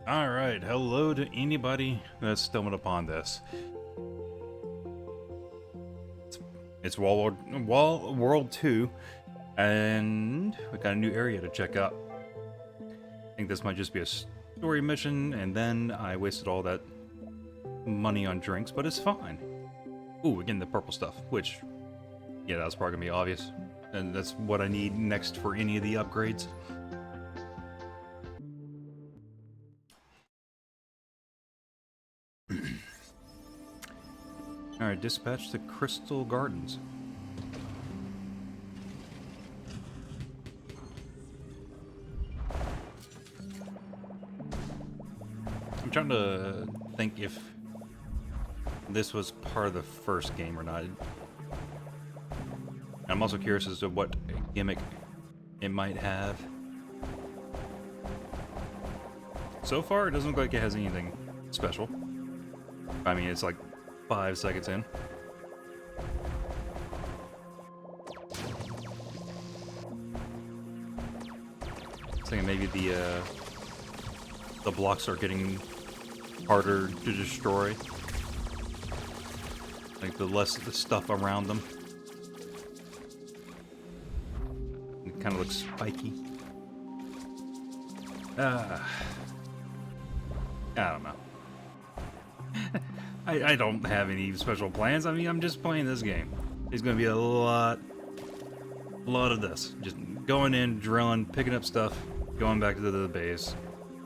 Alright, hello to anybody that's stumbled upon this. It's World 2, and we got a new area to check out. I think this might just be a story mission, and then I wasted all that money on drinks, but it's fine. Ooh, we're getting the purple stuff, which, yeah, that's probably gonna be obvious. And that's what I need next for any of the upgrades. Alright, dispatch to Crystal Gardens. I'm trying to think if this was part of the first game or not. I'm also curious as to what gimmick it might have. So far, it doesn't look like it has anything special. I mean, it's like 5 seconds in. I was thinking maybe the blocks are getting harder to destroy. Like the less of the stuff around them. It kind of looks spiky. I don't know. I don't have any special plans. I mean, I'm just playing this game. There's going to be a lot of this. Just going in, drilling, picking up stuff, going back to the base,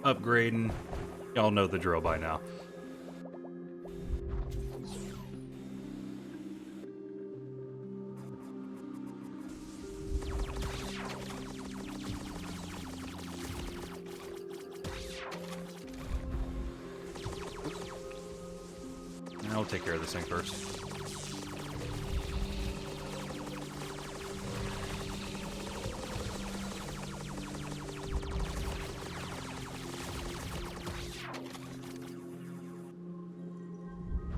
upgrading. Y'all know the drill by now. I'll take care of this thing first.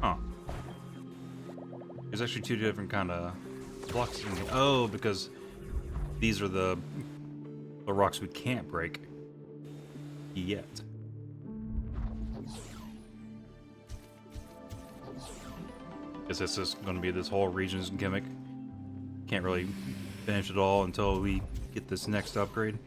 Huh. There's actually two different kind of blocks in here. Oh, because these are the rocks we can't break yet. Guess this is going to be this whole region's gimmick. Can't really finish it all until we get this next upgrade.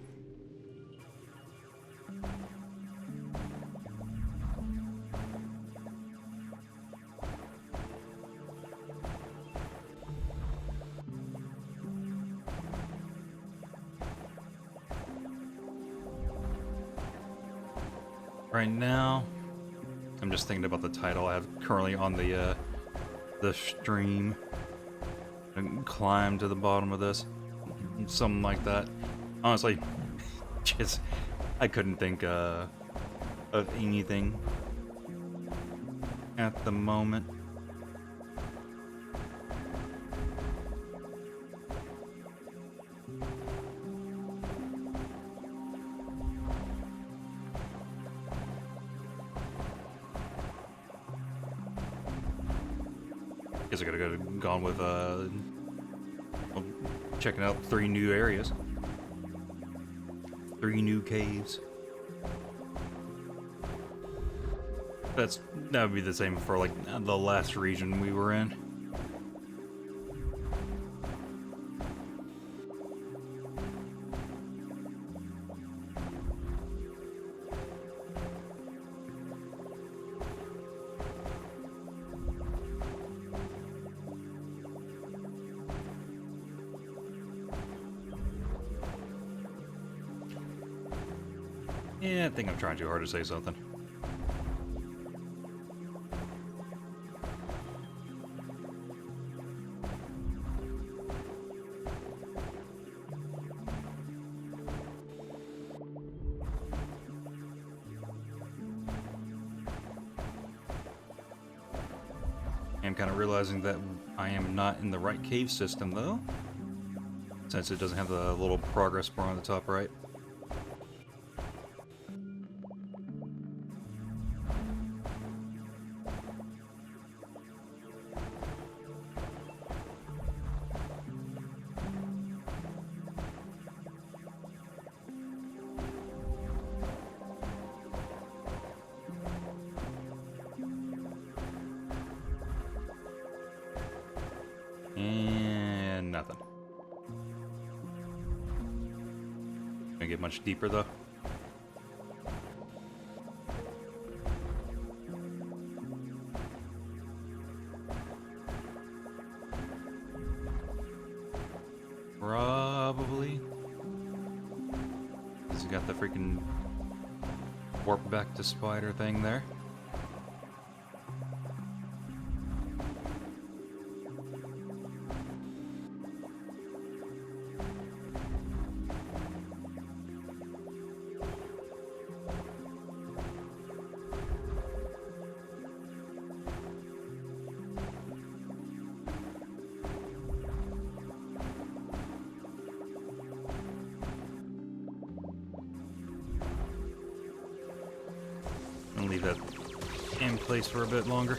Right now, I'm just thinking about the title I have currently on the stream, and climb to the bottom of this, something like that. Honestly, just I couldn't think of anything at the moment. Guess I could have gone with well, checking out 3 new areas, 3 new caves. That would be the same for like the last region we were in. Yeah, I think I'm trying too hard to say something. I'm kind of realizing that I am not in the right cave system, though, since it doesn't have the little progress bar on the top right. And nothing. Gonna get much deeper though. Probably. Because you got the freaking warp back to spider thing there. And leave that in place for a bit longer.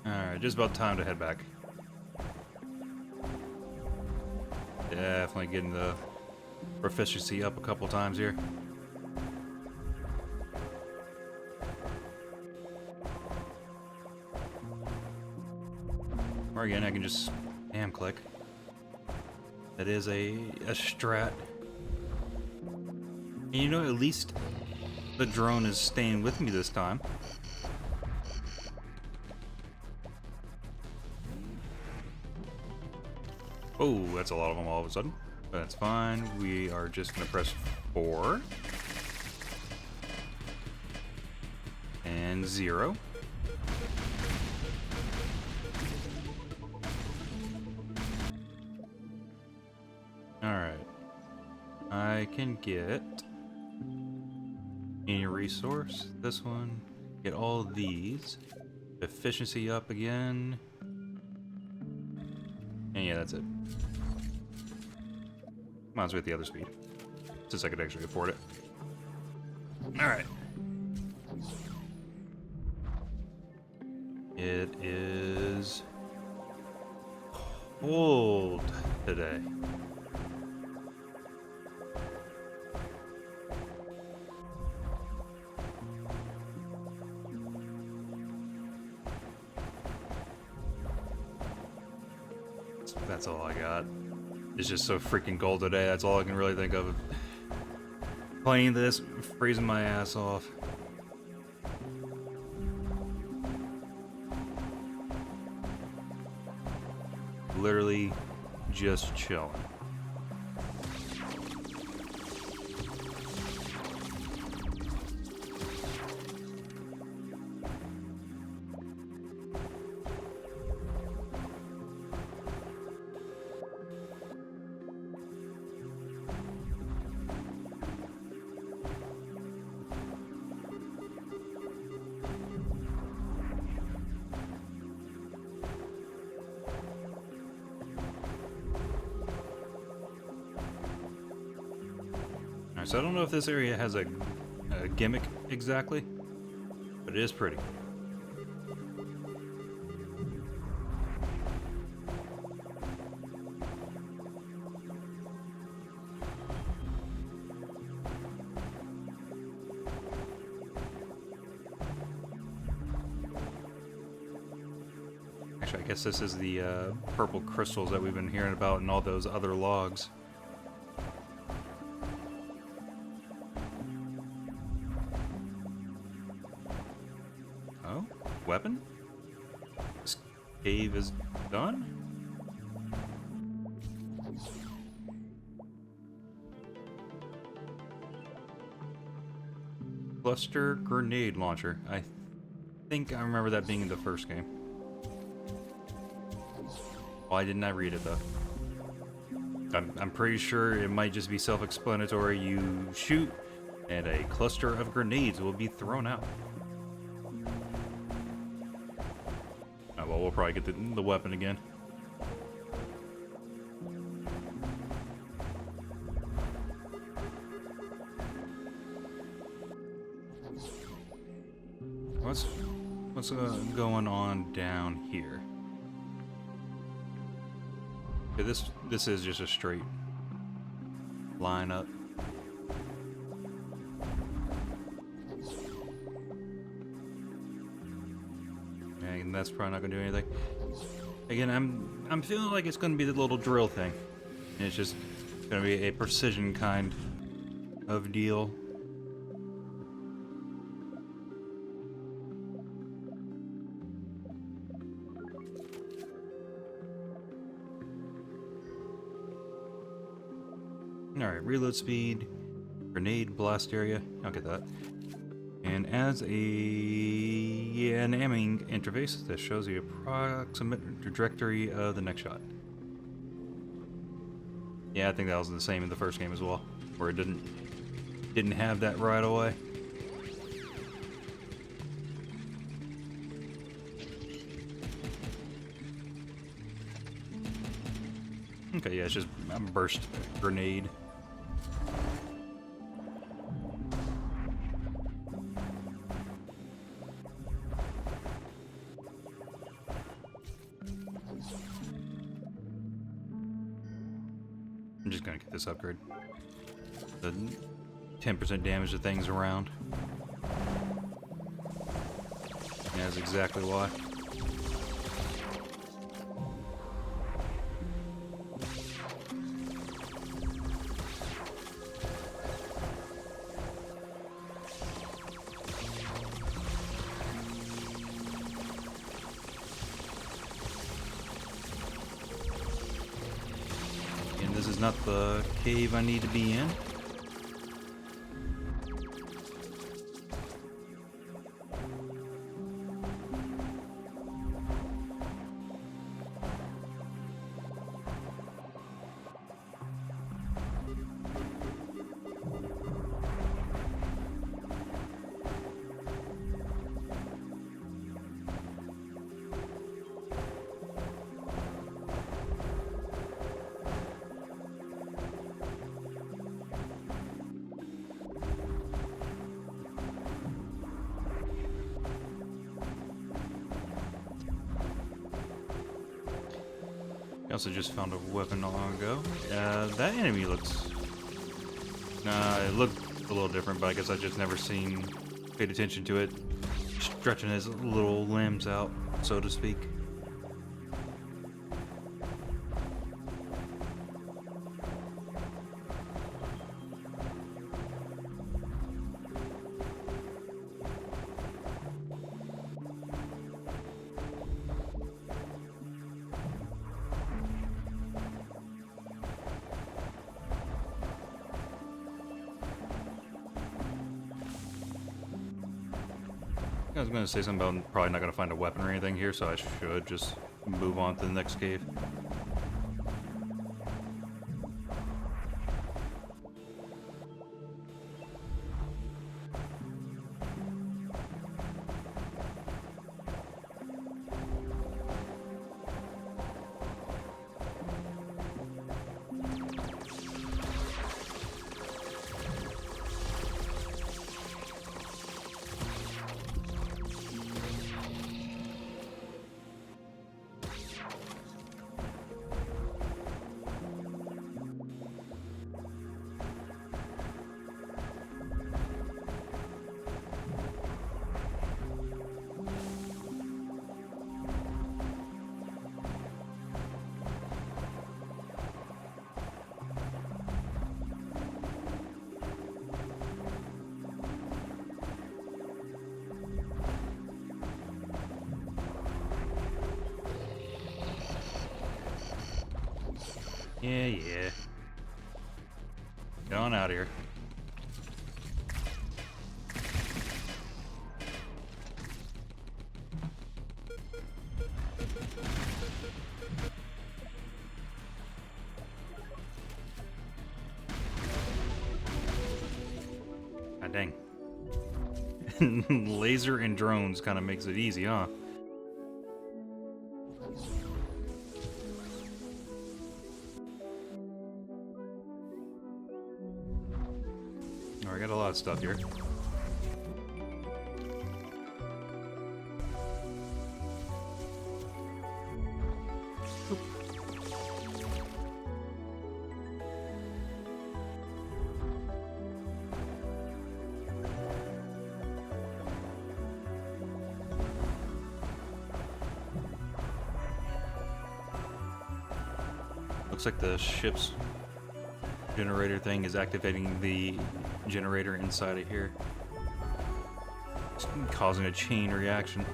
Alright, just about time to head back. Definitely getting the proficiency up a couple times here. Or again, I can just spam click. That is a strat. And you know, at least the drone is staying with me this time. Oh, that's a lot of them all of a sudden. But that's fine. We are just going to press 4. And 0. Alright. I can get any resource. This one. Get all of these. Efficiency up again. And yeah, that's it. Might as well get the other speed, since I could actually afford it. Alright. It is cold today. That's all I got. It's just so freaking cold today. That's all I can really think of. Playing this, freezing my ass off. Literally just chilling. So I don't know if this area has a gimmick exactly, but it is pretty. Actually, I guess this is the purple crystals that we've been hearing about in all those other logs. Weapon? This cave is done? Cluster grenade launcher. I think I remember that being in the first game. Why didn't I read it though? I'm pretty sure it might just be self-explanatory. You shoot, and a cluster of grenades will be thrown out. Oh, well, we'll probably get the weapon again. What's going on down here? Okay, this is just a straight line up. And that's probably not gonna do anything. Again, I'm feeling like it's gonna be the little drill thing. And it's just gonna be a precision kind of deal. Alright, reload speed, grenade blast area, I'll get that. And as an aiming interface that shows the approximate trajectory of the next shot. Yeah, I think that was the same in the first game as well, where it didn't have that right away. Okay, yeah, it's just a burst grenade. I'm just gonna get this upgrade. The 10% damage to things around. Yeah, that's exactly why. And this is not the cave I need to be in. I also just found a weapon not long ago. That enemy looks... it looked a little different, but I guess I just never paid attention to it. Stretching his little limbs out, so to speak. I was going to say something about I'm probably not going to find a weapon or anything here, so I should just move on to the next cave. Yeah. Get on out of here. dang. Laser and drones kind of makes it easy, huh? Oh, I got a lot of stuff here. Looks like the ship's generator thing is activating the generator inside of here. It's causing a chain reaction.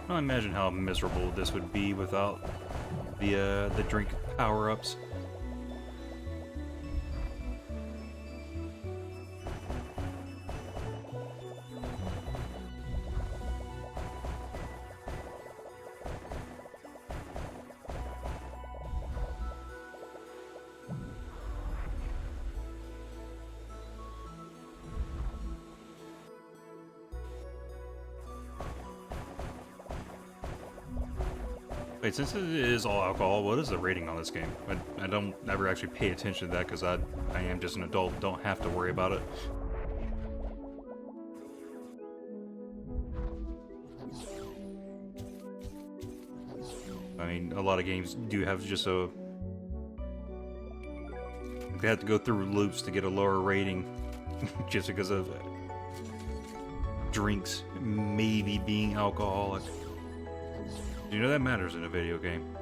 I don't imagine how miserable this would be without the drink power-ups. Wait, since it is all alcohol, what is the rating on this game? I don't ever actually pay attention to that because I am just an adult, don't have to worry about it. I mean, a lot of games do have just a... They have to go through loops to get a lower rating just because of drinks maybe being alcoholic. You know that matters in a video game.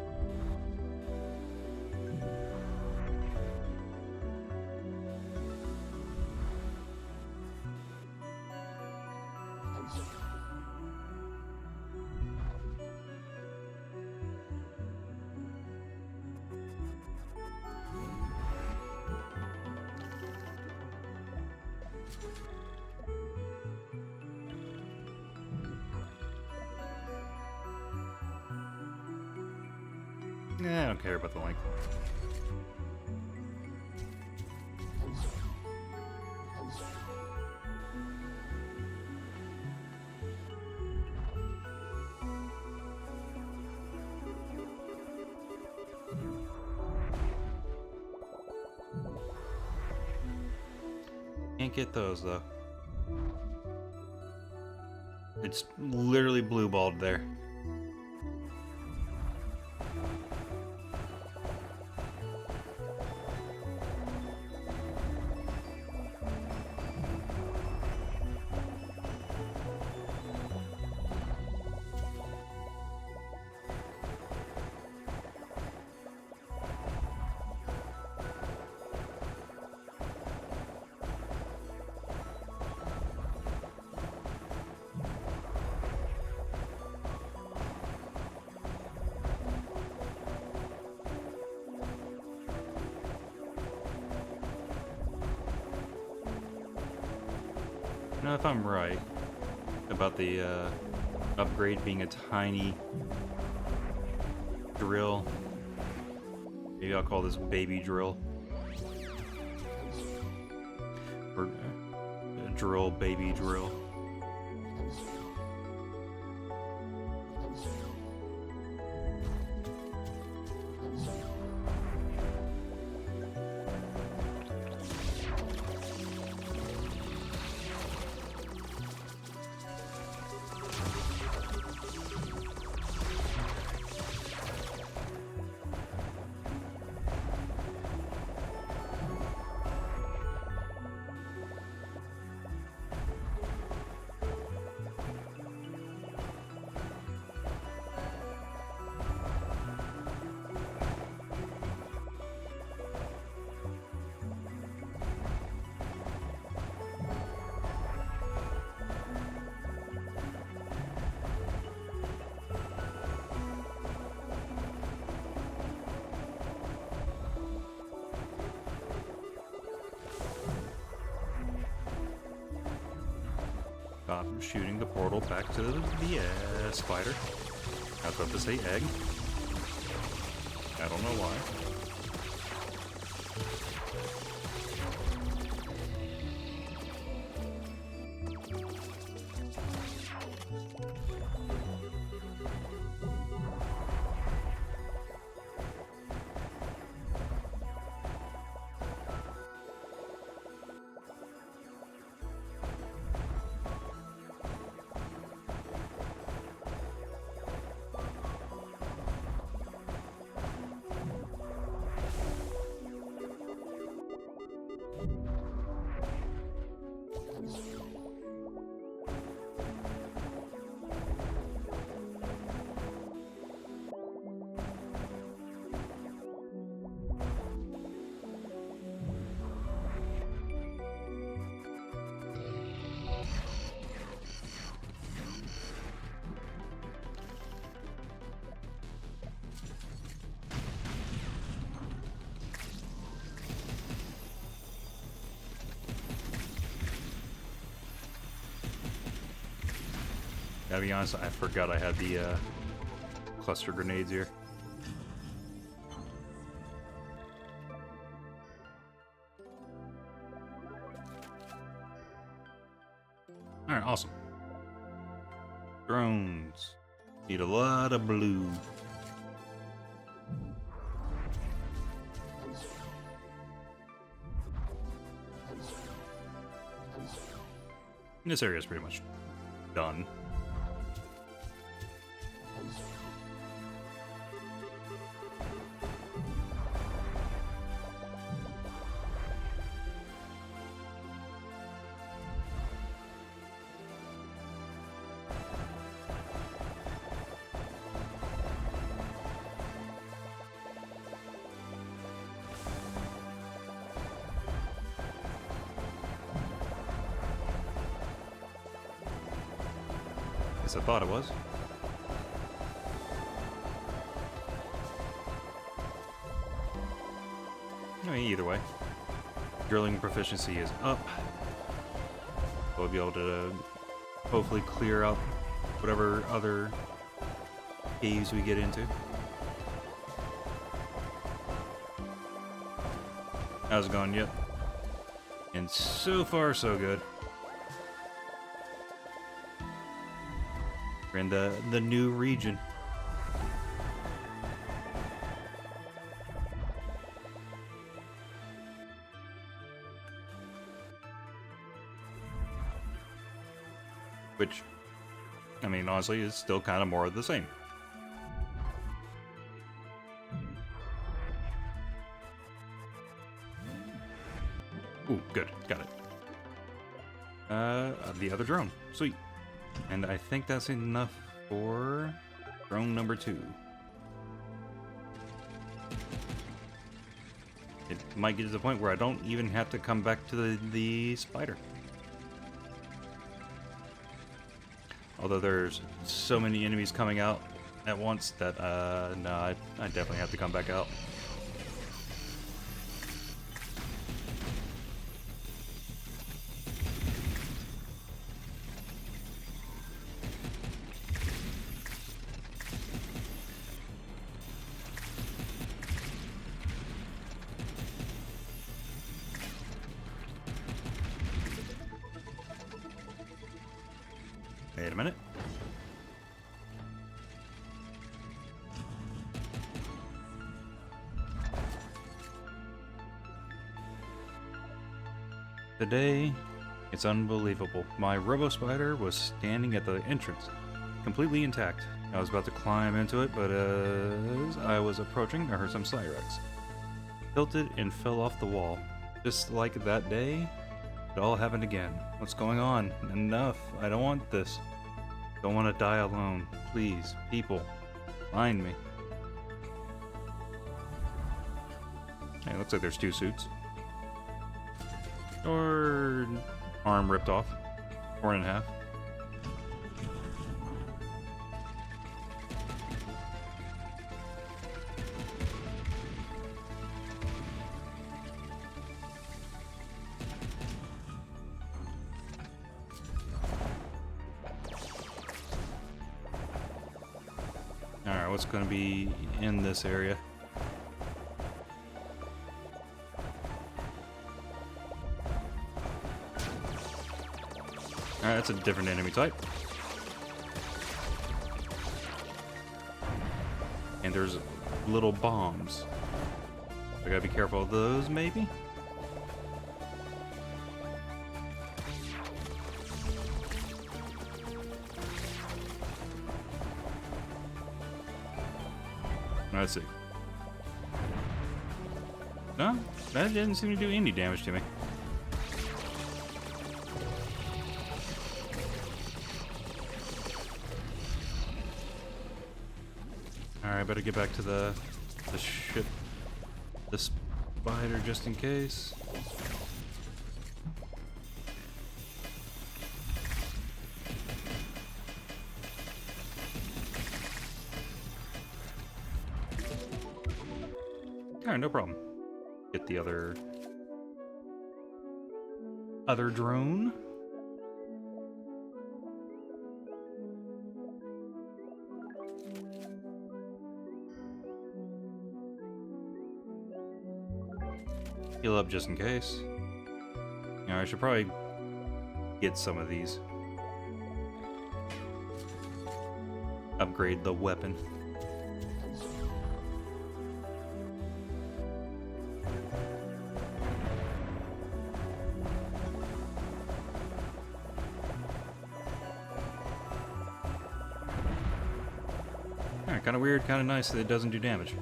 Nah, I don't care about the length. Can't get those though. It's literally blue balled there. Now, if I'm right about the upgrade being a tiny drill, maybe I'll call this baby drill. Or drill, baby drill. stop shooting the portal back to the spider. I was about to say egg. I don't know why. Gotta be honest, I forgot I had the cluster grenades here. Alright, awesome. Drones. Need a lot of blue. This area is pretty much done. I thought it was. I mean, either way, drilling proficiency is up. We'll be able to hopefully clear out whatever other caves we get into. How's it going? Yep. And so far, so good. We're in the new region. Which, I mean, honestly, is still kind of more of the same. Ooh, good. Got it. The other drone. Sweet. And I think that's enough for drone number 2. It might get to the point where I don't even have to come back to the spider. Although there's so many enemies coming out at once that, no, I definitely have to come back out. Wait a minute. Today, it's unbelievable. My robo-spider was standing at the entrance, completely intact. I was about to climb into it, but as I was approaching, I heard some sirens. Tilted and fell off the wall. Just like that day, it all happened again. What's going on? Enough. I don't want this. Don't want to die alone. Please, people, find me. Hey, looks like there's 2 suits. Or arm ripped off. Torn in half. Alright, what's going to be in this area? Alright, that's a different enemy type. And there's little bombs. I gotta be careful of those, maybe? Let's see. No, that didn't seem to do any damage to me. Alright, better get back to the ship. The spider just in case. Alright, no problem. Get the other drone. Heal up just in case. You know, I should probably get some of these. Upgrade the weapon. Alright, kinda weird, kinda nice that it doesn't do damage.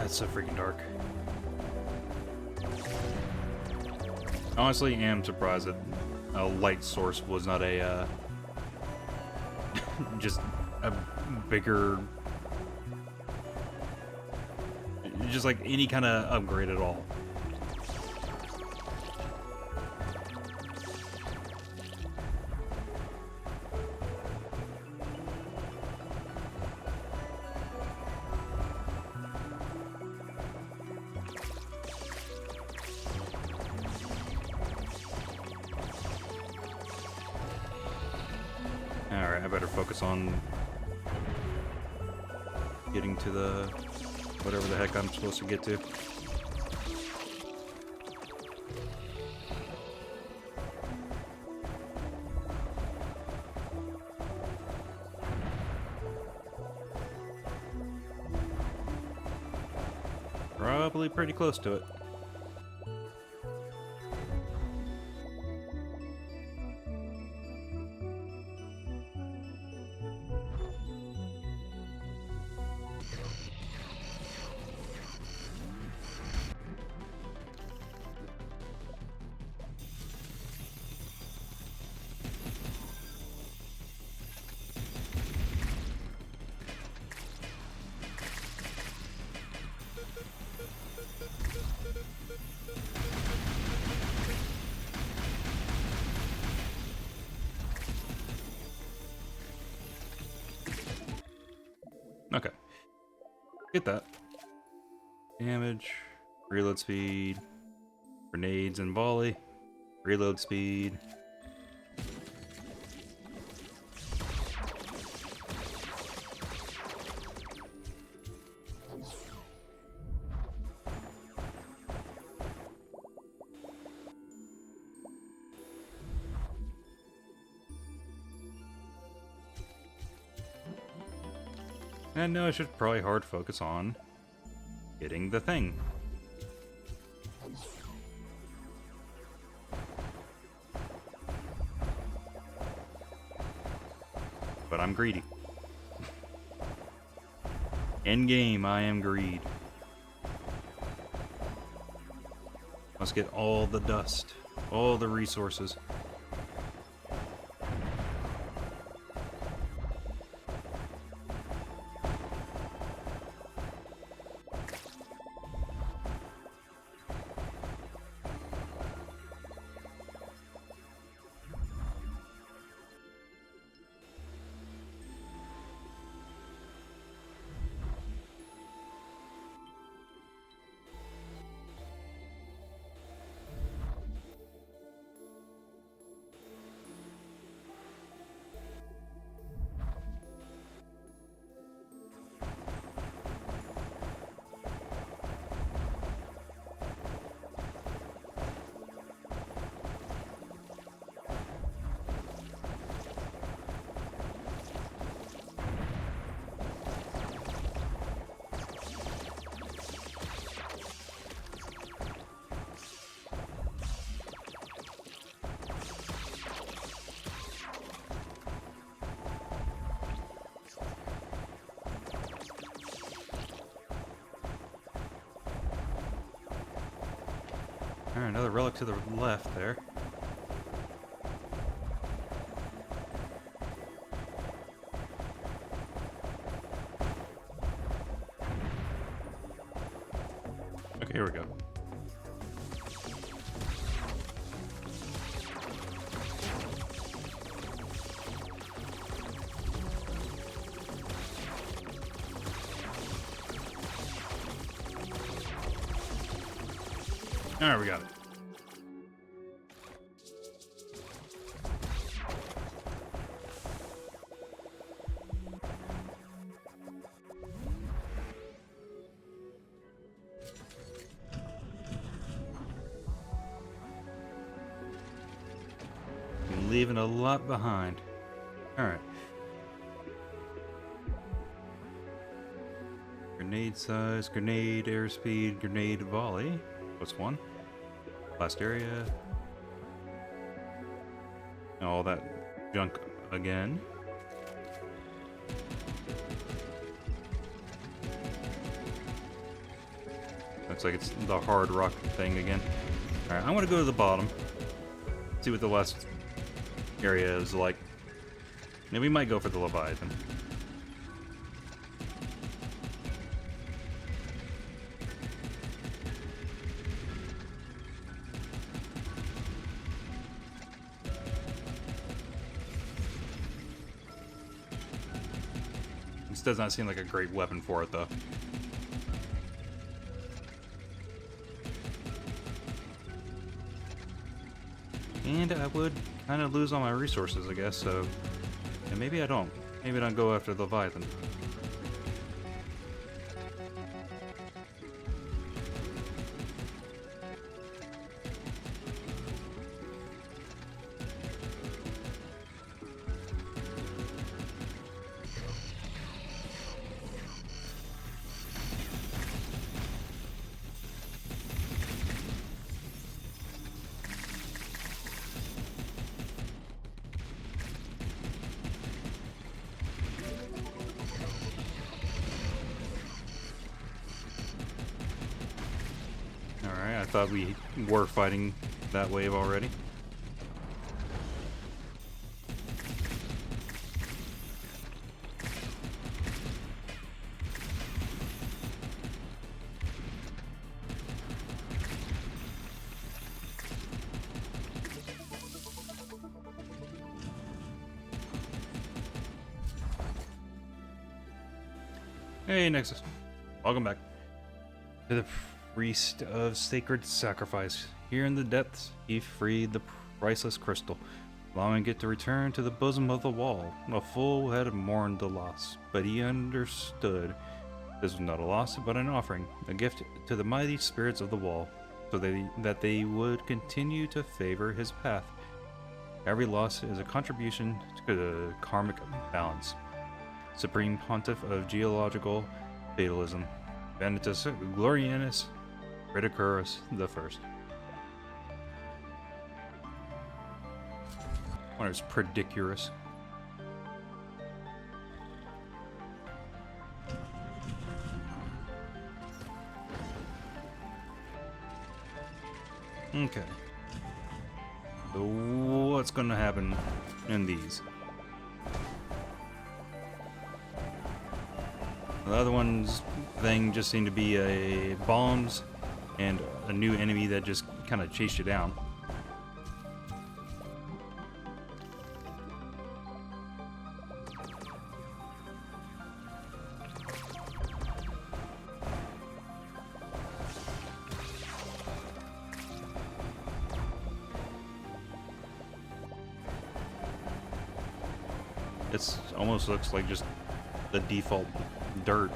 It's so freaking dark. Honestly, am surprised that a light source was not a just a bigger, just like any kind of upgrade at all. Alright, I better focus on getting to the whatever the heck I'm supposed to get to. Probably pretty close to it. Okay. Get that. Damage, reload speed, grenades and volley, reload speed. And now I should probably hard focus on getting the thing. But I'm greedy. In game, I am greed. Must get all the dust, all the resources. Alright, another relic to the left there. Okay, here we go. Alright, we got it. I'm leaving a lot behind. Alright. Grenade size, grenade airspeed, grenade volley. What's one? Last area. All that junk again. Looks like it's the hard rock thing again. Alright, I'm gonna go to the bottom. See what the last area is like. Maybe we might go for the Leviathan. This does not seem like a great weapon for it, though. And I would kind of lose all my resources, I guess, so... And maybe I don't. Maybe I don't go after the Leviathan. I thought we were fighting that wave already. Hey, Nexus. Welcome back. To the priest of sacred sacrifice. Here in the depths, he freed the priceless crystal, allowing it to return to the bosom of the wall. A fool had mourned the loss, but he understood this was not a loss, but an offering, a gift to the mighty spirits of the wall, so that they would continue to favor his path. Every loss is a contribution to the karmic balance. Supreme Pontiff of Geological Fatalism, Vanitas Glorianus Ridiculus the First. When it's Predicurus. Okay. So what's gonna happen in these? The other one's thing just seemed to be a bombs and a new enemy that just kind of chased you down. It almost looks like just the default dirt.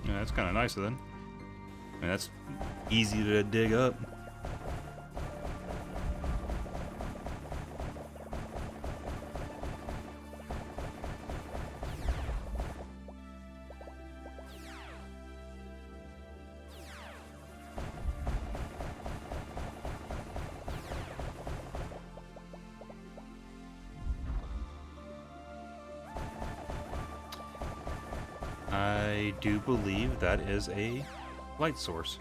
Yeah, that's kind of nice then. I mean, that's easy to dig up. I do believe that is a light source.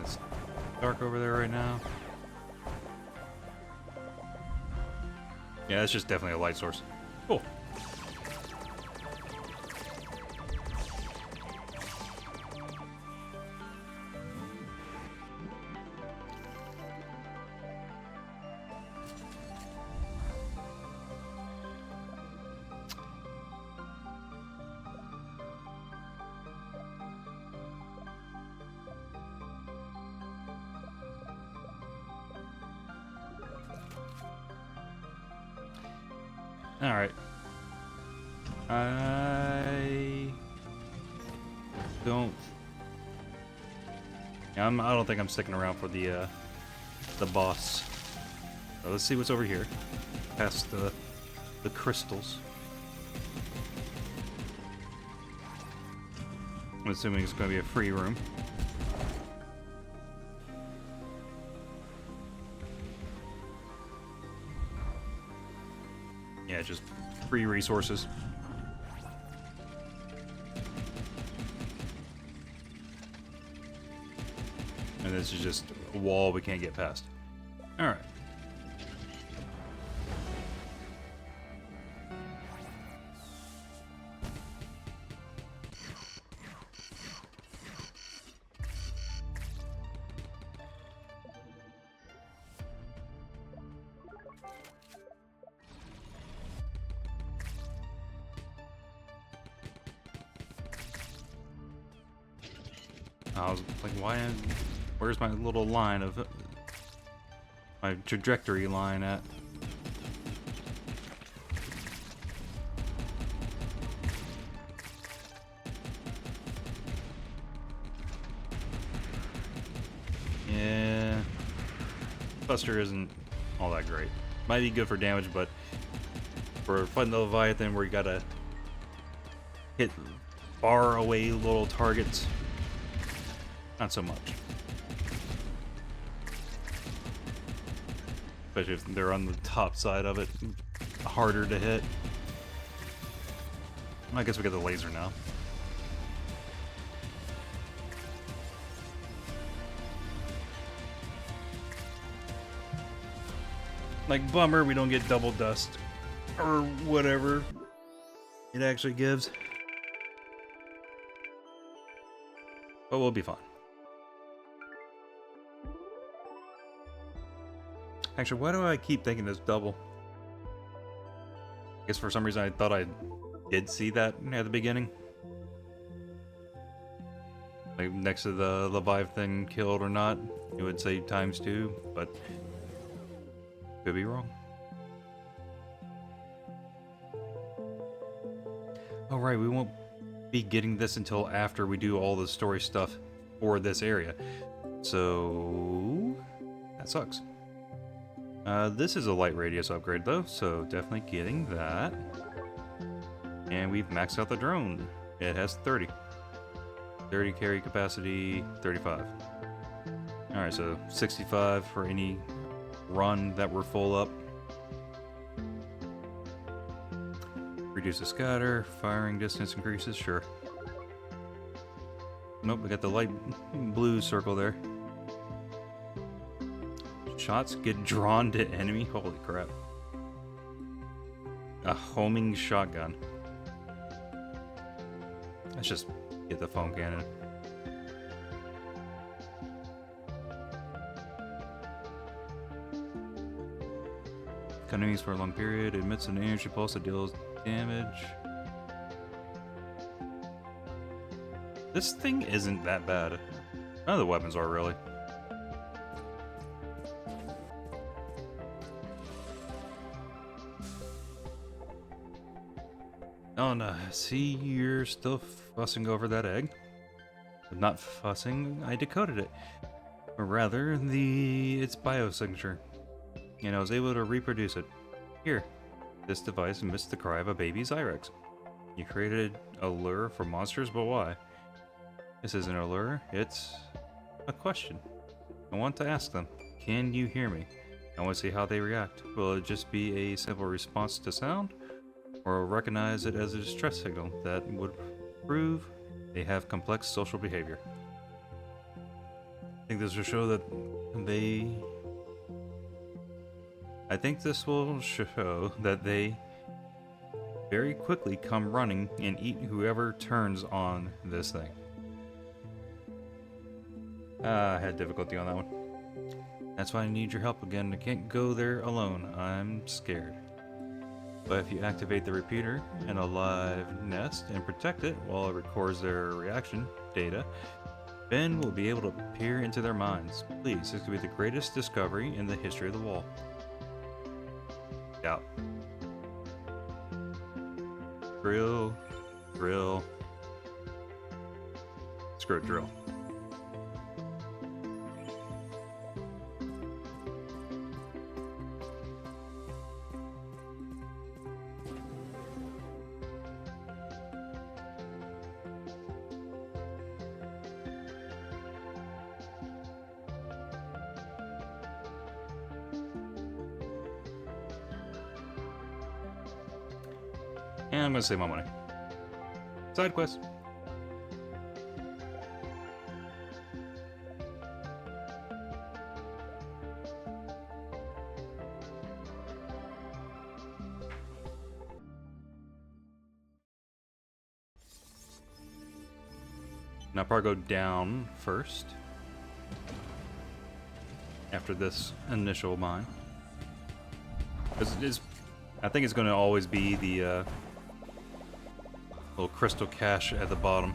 It's dark over there right now. Yeah, that's just definitely a light source. Cool. Alright. I don't... Yeah, I don't think I'm sticking around for the boss. So let's see what's over here. Past the crystals. I'm assuming it's going to be a free room. Yeah, just free resources. And this is just a wall we can't get past. Alright. I was like, where's my little line of my trajectory line at? Yeah, Buster isn't all that great. Might be good for damage, but for fighting the Leviathan where you gotta hit far away little targets, not so much. especially if they're on the top side of it, harder to hit. I guess we got the laser now. Like, bummer we don't get double dust or whatever it actually gives. But we'll be fine. Actually, why do I keep thinking this double? I guess for some reason I thought I did see that at the beginning. Like next to the Leviathan killed or not, it would say ×2, but could be wrong. Oh right, we won't be getting this until after we do all the story stuff for this area. So that sucks. This is a light radius upgrade though, so definitely getting that. And we've maxed out the drone. It has 30 carry capacity, 35. Alright, so 65 for any run that we're full up. Reduce the scatter, firing distance increases, sure. Nope, we got the light blue circle there. Shots get drawn to enemy, holy crap. A homing shotgun. Let's just get the foam cannon. Continues for a long period, emits an energy pulse that deals damage. This thing isn't that bad. None of the weapons are really. Oh no, see, you're still fussing over that egg. But not fussing, I decoded it. Or rather, its biosignature. And I was able to reproduce it. Here, this device emits the cry of a baby Zyrex. You created a lure for monsters, but why? This isn't a lure, it's a question. I want to ask them, can you hear me? I want to see how they react. Will it just be a simple response to sound? Or recognize it as a distress signal that would prove they have complex social behavior. I think this will show that they very quickly come running and eat whoever turns on this thing. I had difficulty on that one. That's why I need your help again. I can't go there alone. I'm scared. But if you activate the repeater in a live nest and protect it while it records their reaction data, Ben will be able to peer into their minds. Please, this could be the greatest discovery in the history of the wall. Out. Drill. Screw it, drill. And I'm gonna save my money. Side quest. Now I'll probably go down first. After this initial mine. I think it's gonna always be the little crystal cache at the bottom.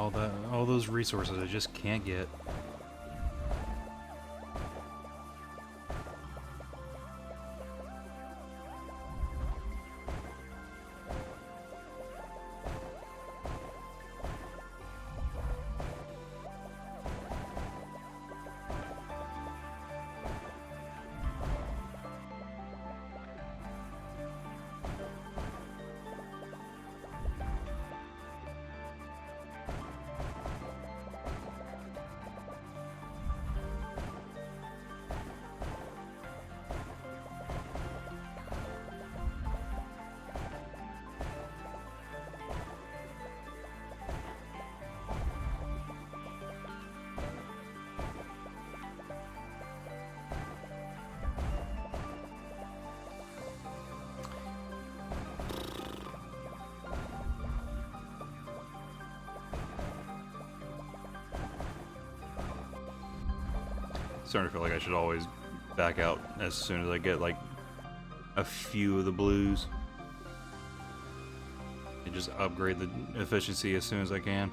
all those resources I just can't get. Starting to feel like I should always back out as soon as I get like a few of the blues and just upgrade the efficiency as soon as I can.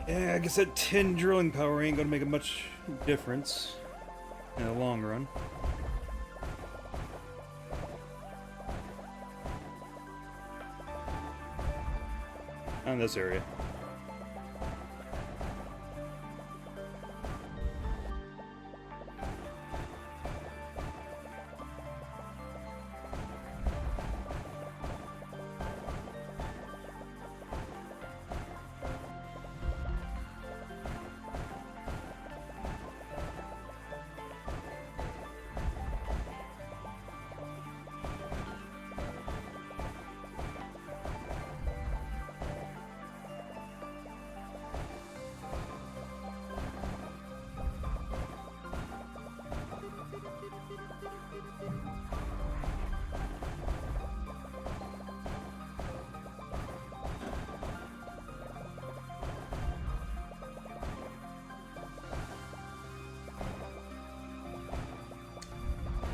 Yeah, I guess that 10 drilling power ain't gonna make a much difference in the long run. On this area.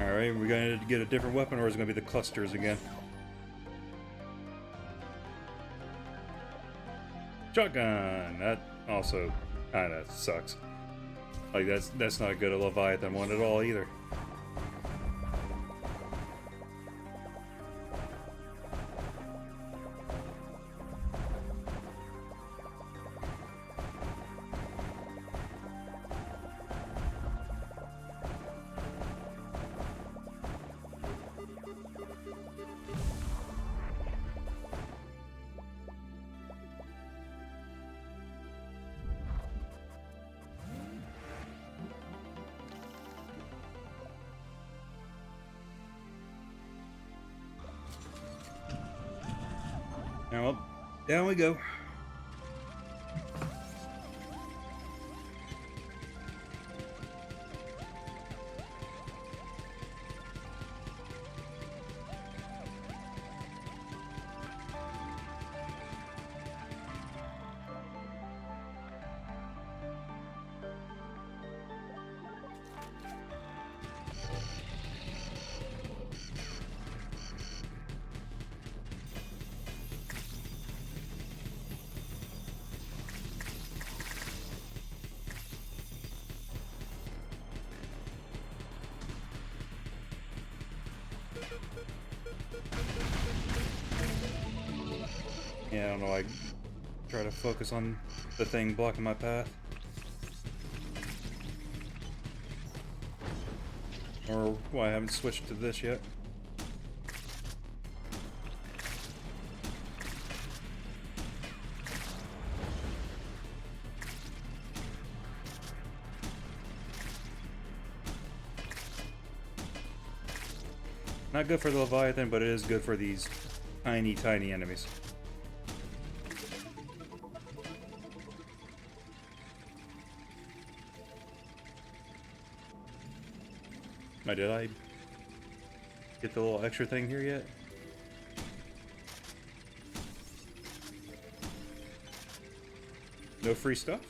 Alright, we're gonna get a different weapon, or is it gonna be the clusters again? Shotgun! That also kinda sucks. Like, that's not a good Leviathan one at all either. Now up, down we go. Yeah, I don't know, I try to focus on the thing blocking my path. Or why I haven't switched to this yet. Not good for the Leviathan, but it is good for these tiny, tiny enemies. Did I get the little extra thing here yet? No free stuff?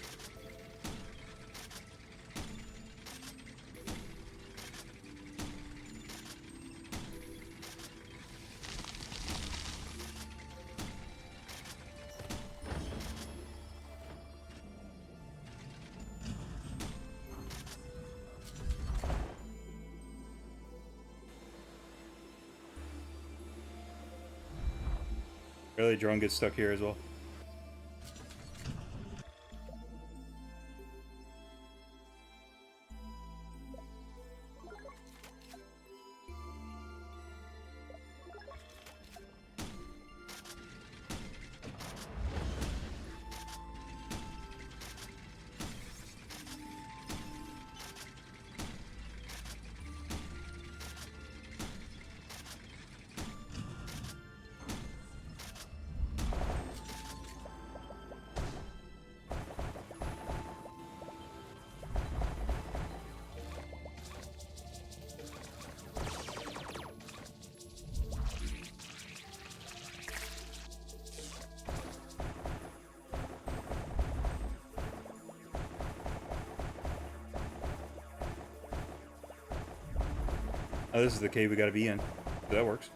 Really, drone gets stuck here as well. Oh, this is the cave we gotta be in. That works.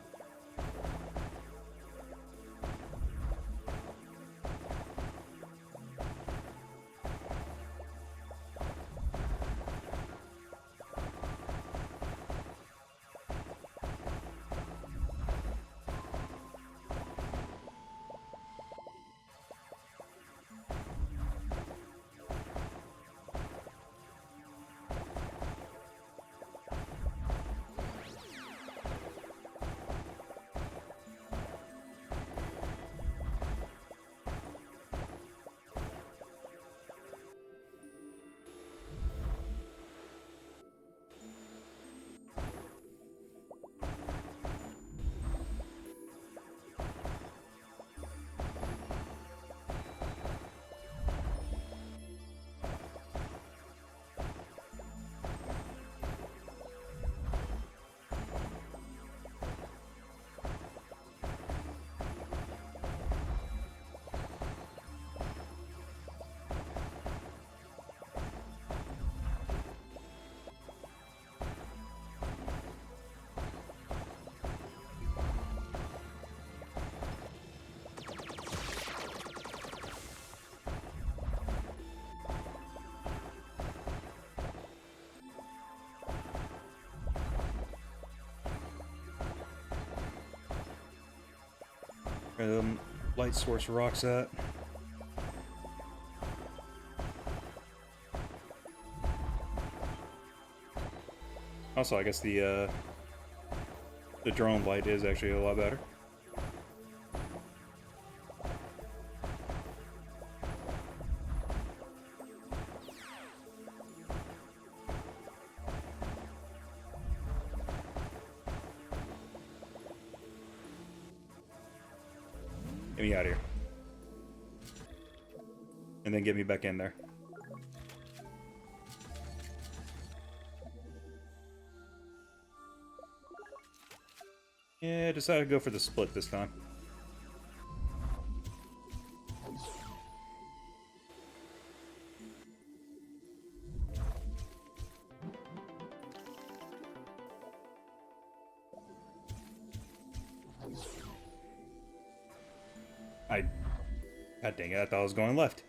Where the light source rocks at. Also, I guess the drone light is actually a lot better. Get me out of here. And then get me back in there. Yeah, I decided to go for the split this time. God dang it, I thought I was going left.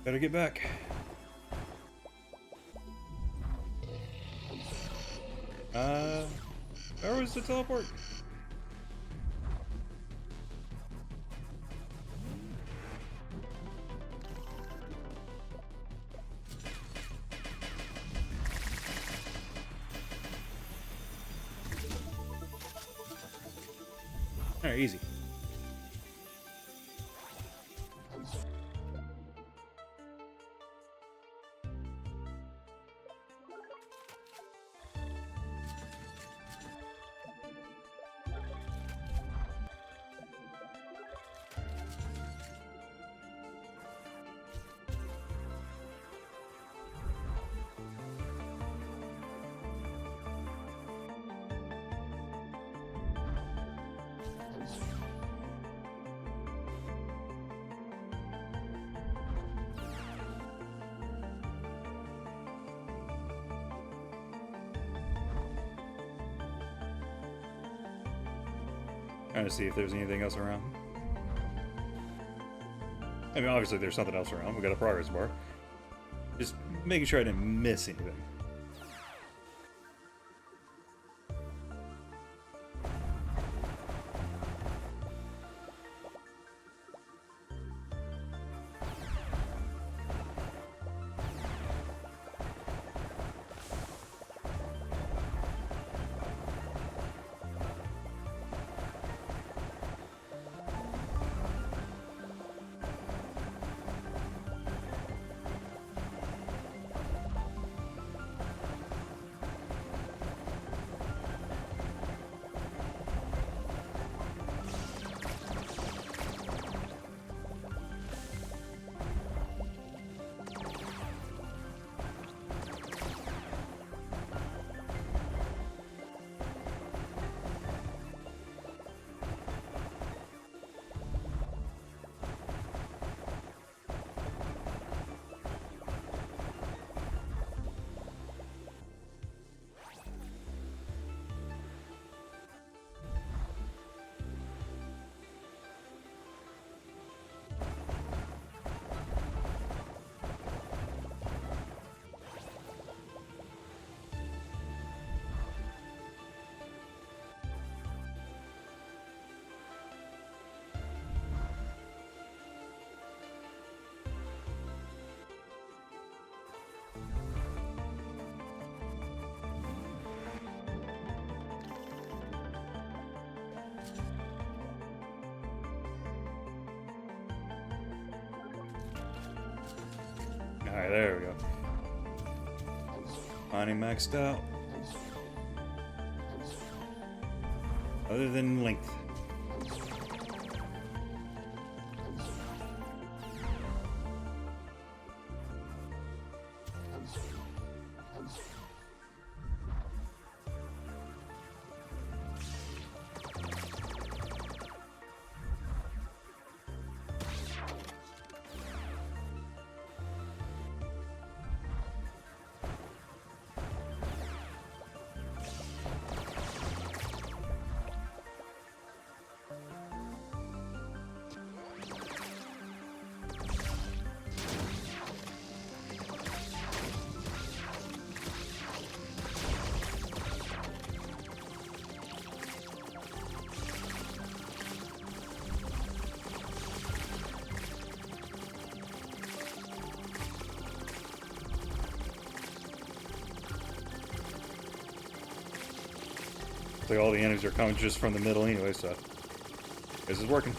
Better get back. Where was the teleport? Alright, easy. Trying to see if there's anything else around. I mean, obviously there's something else around. We got a progress bar. Just making sure I didn't miss anything. Alright, there we go. Mining maxed out. Other than length. Like all the enemies are coming just from the middle anyway, so this is working.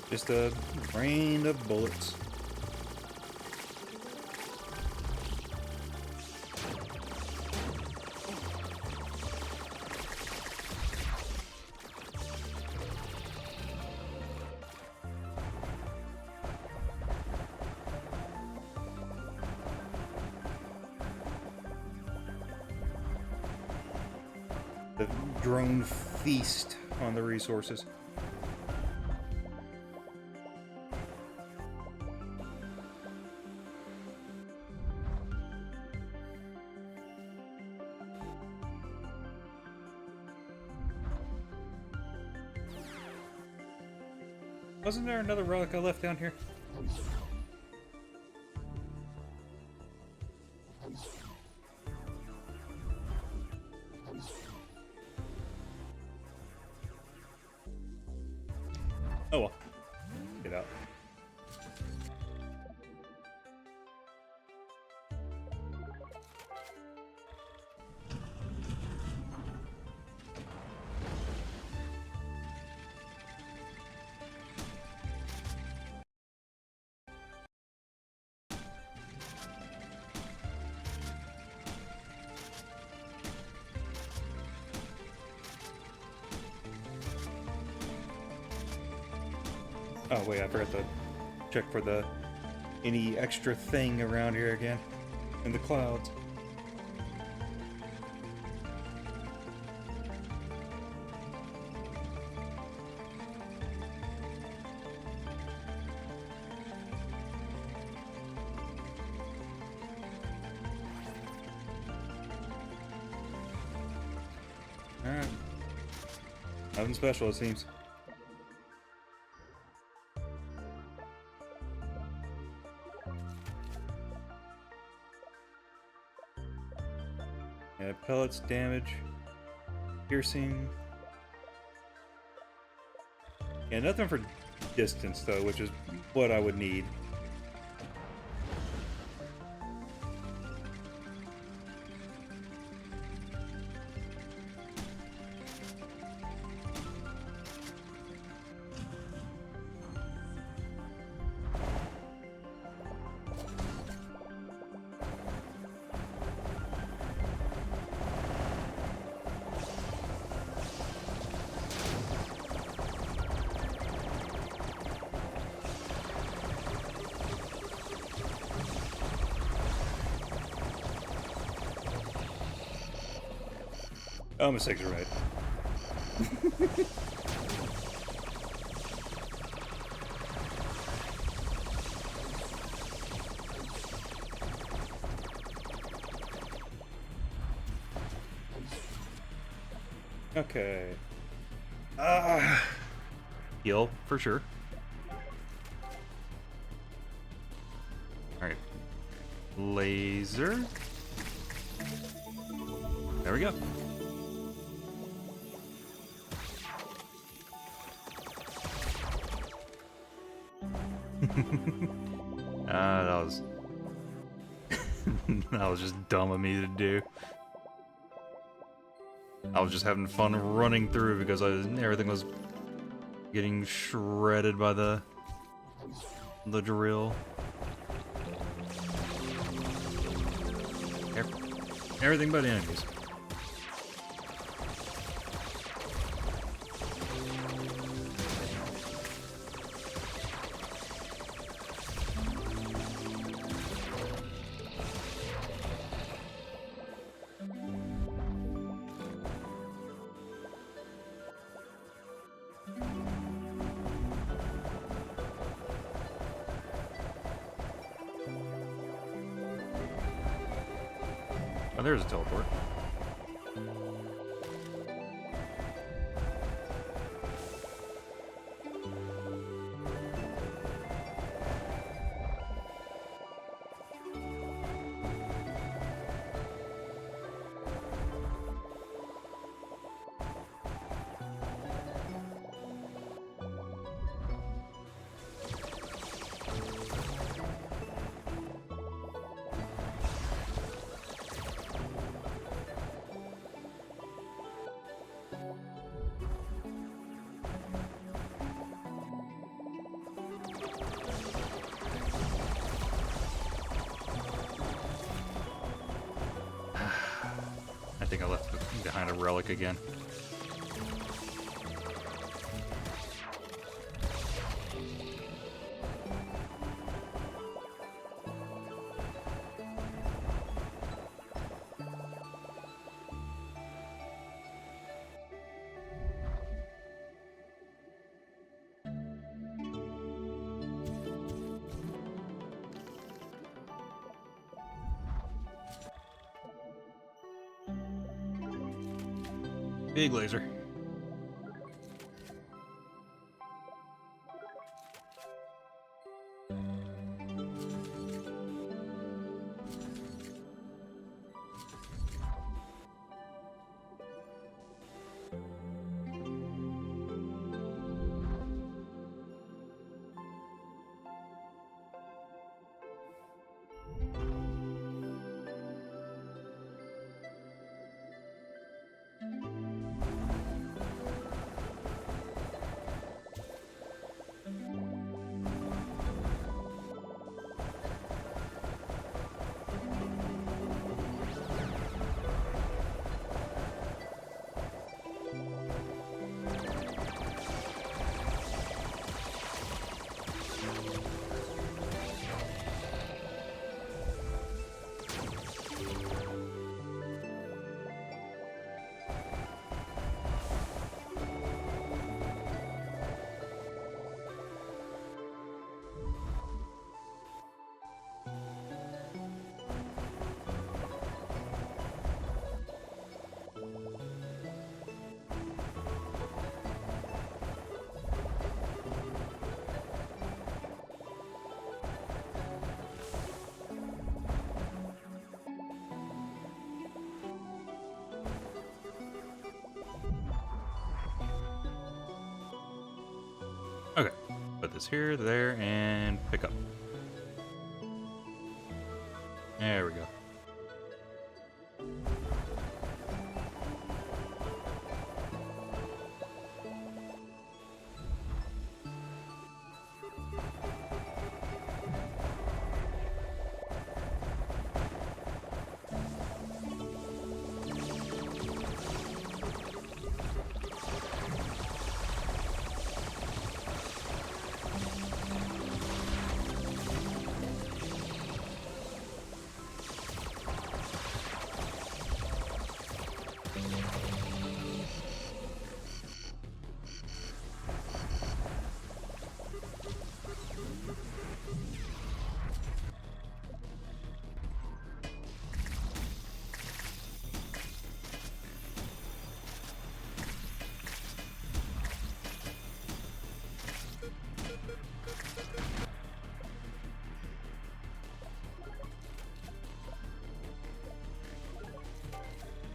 Just a rain of bullets. The drone feast on the resources. Wasn't there another relic I left down here? Oh well. Get out. Oh wait, I forgot to check for the any extra thing around here again in the clouds. Alright. Nothing special, it seems. Yeah, pellets, damage, piercing. Yeah, nothing for distance though, which is what I would need. Oh, mistakes are right. Okay. Heal, for sure. Alright. Laser. There we go. That was that was just dumb of me to do. I was just having fun running through because everything was getting shredded by the drill. Everything but enemies. Oh, there's a teleport. I think I left behind a relic again. Big laser. Okay, put this here, there, and pick up. There we go.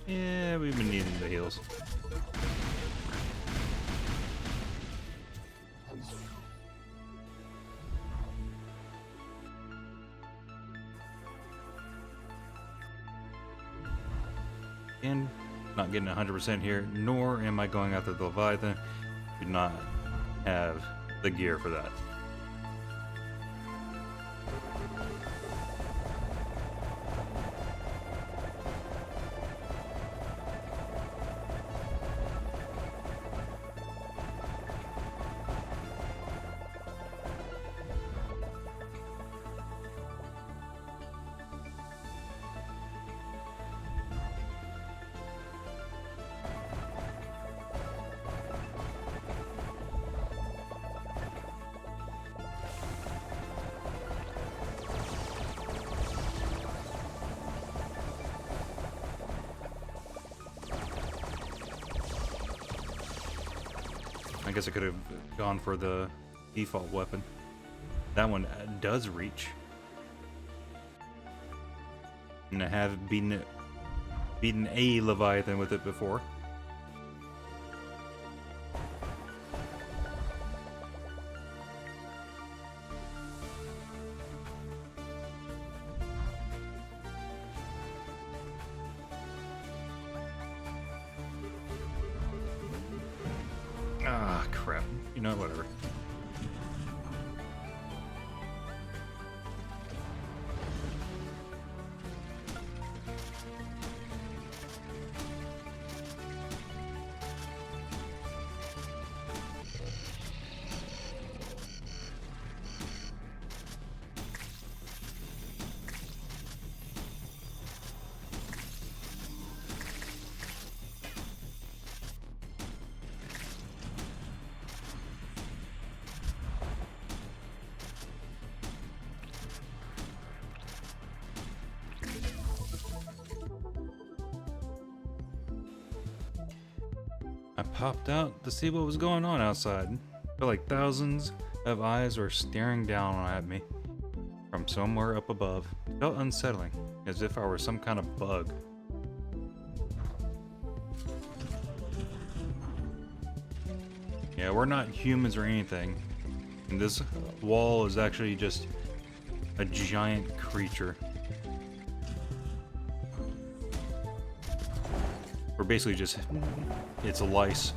Yeah, we've been needing the heals. And not getting 100% here, nor am I going after the Leviathan. Do not have the gear for that. I guess I could have gone for the default weapon. That one does reach. And I have beaten a Leviathan with it before. Ah, crap. You know, whatever. I popped out to see what was going on outside. I felt like thousands of eyes were staring down at me from somewhere up above. It felt unsettling, as if I were some kind of bug. Yeah, we're not humans or anything. And this wall is actually just a giant creature. We're basically just... it's a lice.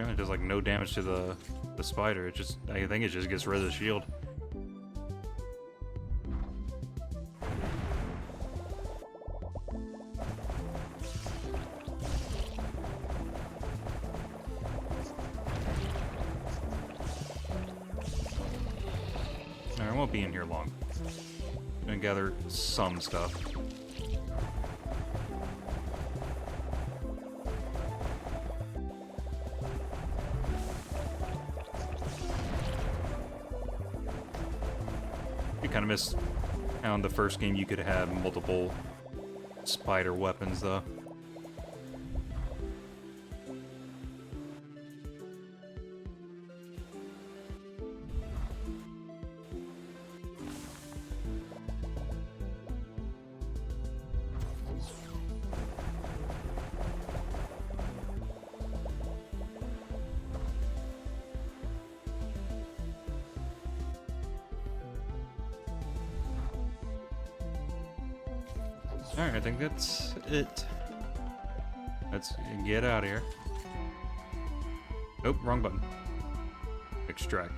It does like no damage to the spider. It just, I think it just gets rid of the shield. Alright, I won't be in here long. I'm gonna gather some stuff. Kind of missed how in the first game you could have multiple spider weapons though. Alright, I think that's it. Let's get out of here. Nope, wrong button. Extract.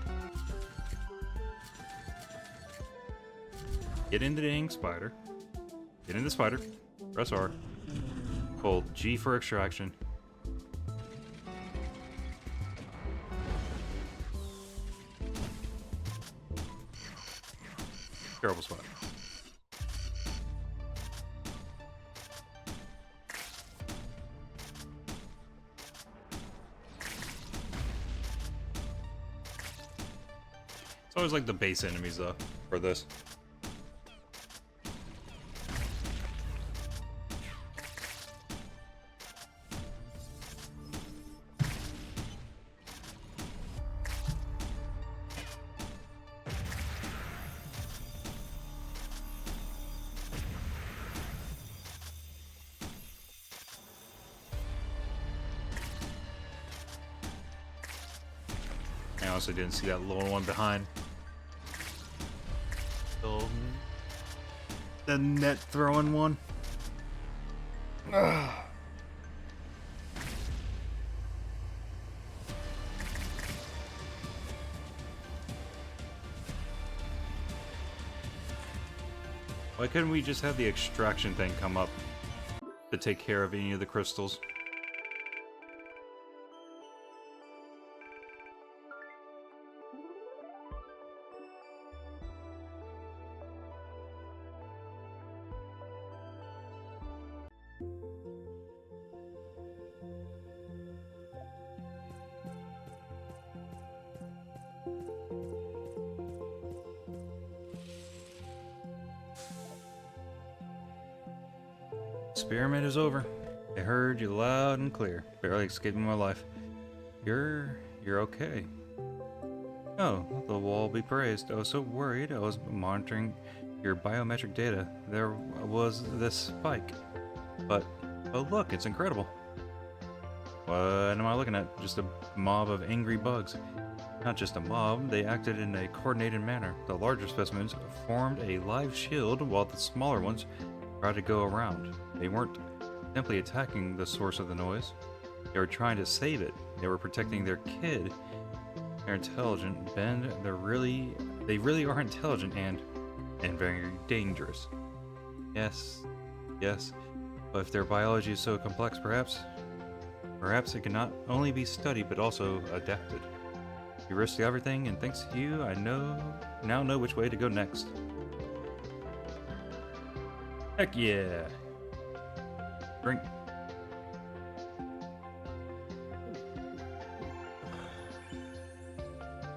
Get into the dang spider. Get into the spider. Press R. Hold G for extraction. Terrible spot. It's always like the base enemies though, for this. I honestly didn't see that little one behind. The net throwing one. Ugh. Why couldn't we just have the extraction thing come up to take care of any of the crystals? Experiment is over. I heard you loud and clear, barely escaping my life. You're okay. Oh, the wall be praised. I was so worried. I was monitoring your biometric data. There was this spike. But look, it's incredible. What am I looking at? Just a mob of angry bugs. Not just a mob, they acted in a coordinated manner. The larger specimens formed a live shield while the smaller ones tried to go around. They weren't simply attacking the source of the noise. They were trying to save it. They were protecting their kid. They're intelligent, Ben. They really are intelligent and very dangerous. Yes, yes. But if their biology is so complex, perhaps it can not only be studied but also adapted. You risked everything, and thanks to you, I now know which way to go next. Heck yeah! Drink.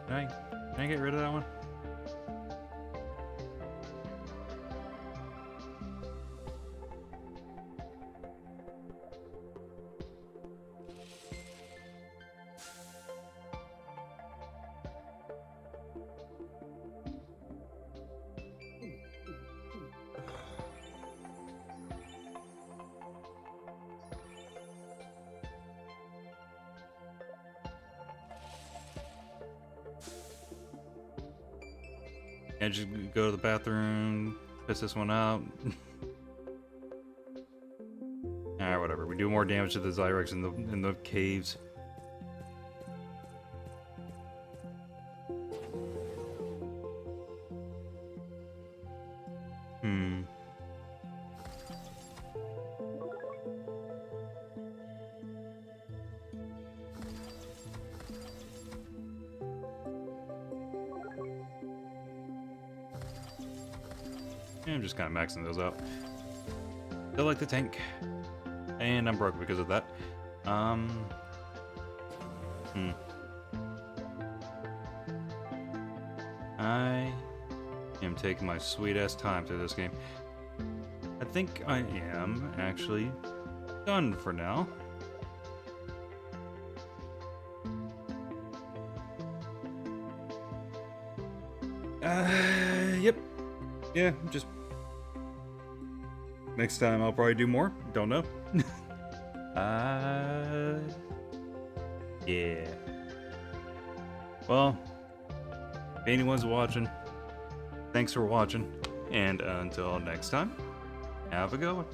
Can I get rid of that one? I just go to the bathroom, piss this one out. Alright, whatever. We do more damage to the Zyrex in the caves. I'm just kind of maxing those out. Still like the tank. And I'm broke because of that. I am taking my sweet ass time through this game. I think I am actually done for now. Yep. Yeah, just next time I'll probably do more. Don't know. Yeah. Well, if anyone's watching, thanks for watching, and until next time, have a good one.